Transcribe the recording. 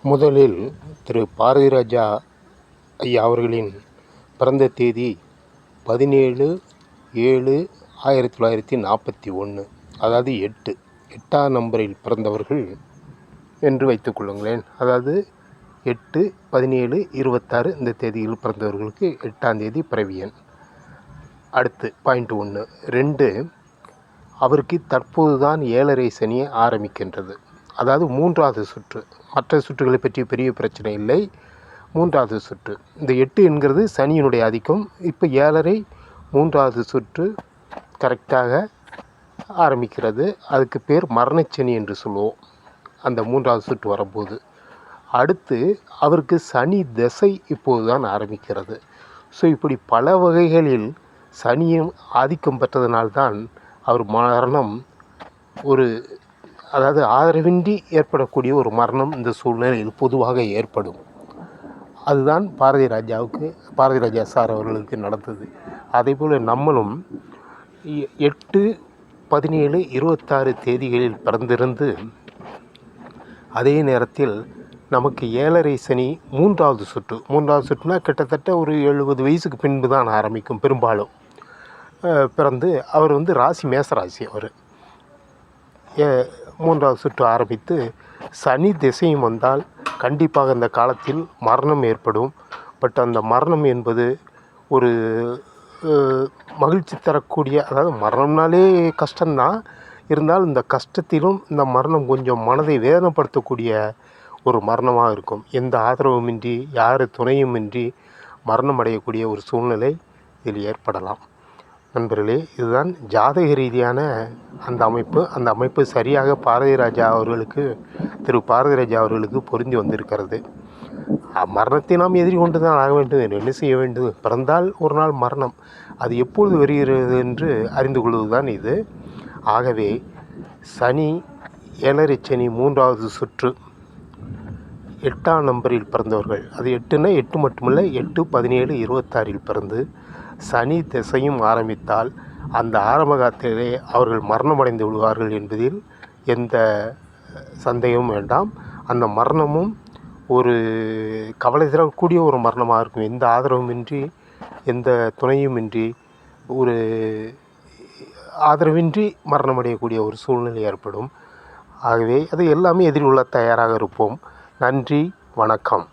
முதலில் திரு பாரதிராஜா ஐயா அவர்களின் பிறந்த தேதி 17/7/1941, அதாவது 8ஆம் நம்பரில் பிறந்தவர்கள் என்று வைத்துக்கொள்ளுங்களேன். அதாவது 8/17/26 இந்த தேதியில் பிறந்தவர்களுக்கு 8ஆம் தேதி பிறவியன். அடுத்து பாயிண்ட் 1. 2, அவருக்கு தற்போது தான் 7.5 சனி ஆரம்பிக்கின்றது. அதாவது 3வது சுற்று. மற்ற சுற்றுகளை பற்றி பெரிய பிரச்சனை இல்லை. 3வது சுற்று. இந்த 8 என்கிறது சனியினுடைய ஆதிக்கம். இப்போ 7.5 3வது சுற்று கரெக்டாக ஆரம்பிக்கிறது. அதுக்கு பேர் மரணச்சனி என்று சொல்லுவோம் அந்த 3வது சுற்று வரும்போது. அடுத்து அவருக்கு சனி திசை இப்போது தான் ஆரம்பிக்கிறது. ஸோ இப்படி பல வகைகளில் சனியும் ஆதிக்கம் பெற்றதனால்தான் அவர் மரணம் அதாவது ஆதரவின்றி ஏற்படக்கூடிய ஒரு மரணம் இந்த சூழ்நிலையில் பொதுவாக ஏற்படும். அதுதான் பாரதிராஜா சார் அவர்களுக்கு நடந்தது. அதேபோல் நம்மளும் 8/17/26 தேதிகளில் பிறந்திருந்து அதே நேரத்தில் நமக்கு 7.5 சனி 3வது சுற்றுனா கிட்டத்தட்ட ஒரு 70 வயசுக்கு பின்பு தான் ஆரம்பிக்கும். பெரும்பாலும் பிறந்து அவர் ராசி மேசராசி. அவர் 3வது சுற்று ஆரம்பித்து சனி திசையும் வந்தால் கண்டிப்பாக இந்த காலத்தில் மரணம் ஏற்படும். பட் அந்த மரணம் என்பது ஒரு மகிழ்ச்சி தரக்கூடிய, அதாவது மரணம்னாலே கஷ்டம்தான், இருந்தாலும் இந்த கஷ்டத்திலும் இந்த மரணம் கொஞ்சம் மனதை வேதனைப்படுத்தக்கூடிய ஒரு மரணமாக இருக்கும். எந்த ஆதரவுமின்றி யார் துணையுமின்றி மரணம் அடையக்கூடிய ஒரு சூழ்நிலை இதில் ஏற்படலாம். நண்பர்களே, இதுதான் ஜாதக ரீதியான அந்த அமைப்பு சரியாக திரு பாரதிராஜா அவர்களுக்கு பொருந்தி வந்திருக்கிறது. மரணத்தை நாம் எதிர்கொண்டு தான் ஆக வேண்டும். என்ன செய்ய வேண்டும்? பிறந்தால் ஒரு நாள் மரணம். அது எப்பொழுது வருகிறது என்று அறிந்து கொள்வதுதான் இது. ஆகவே சனி 7.5 சனி 3வது சுற்று 8ஆம் நம்பரில் பிறந்தவர்கள், அது 8னா 8 மட்டுமல்ல, 8/17/26 பிறந்து சனி திசையும் ஆரம்பித்தால் அந்த ஆரம்ப காலத்திலே அவர்கள் மரணமடைந்து விடுவார்கள் என்பதில் எந்த சந்தேகமும் வேண்டாம். அந்த மரணமும் ஒரு கவலை தரக்கூடிய ஒரு மரணமாக இருக்கும். எந்த ஆதரவுமின்றி, எந்த துணையுமின்றி, ஒரு ஆதரவின்றி மரணமடையக்கூடிய ஒரு சூழ்நிலை ஏற்படும். ஆகவே அது எல்லாமே எதிர்கொள்ள தயாராக இருப்போம். நன்றி, வணக்கம்.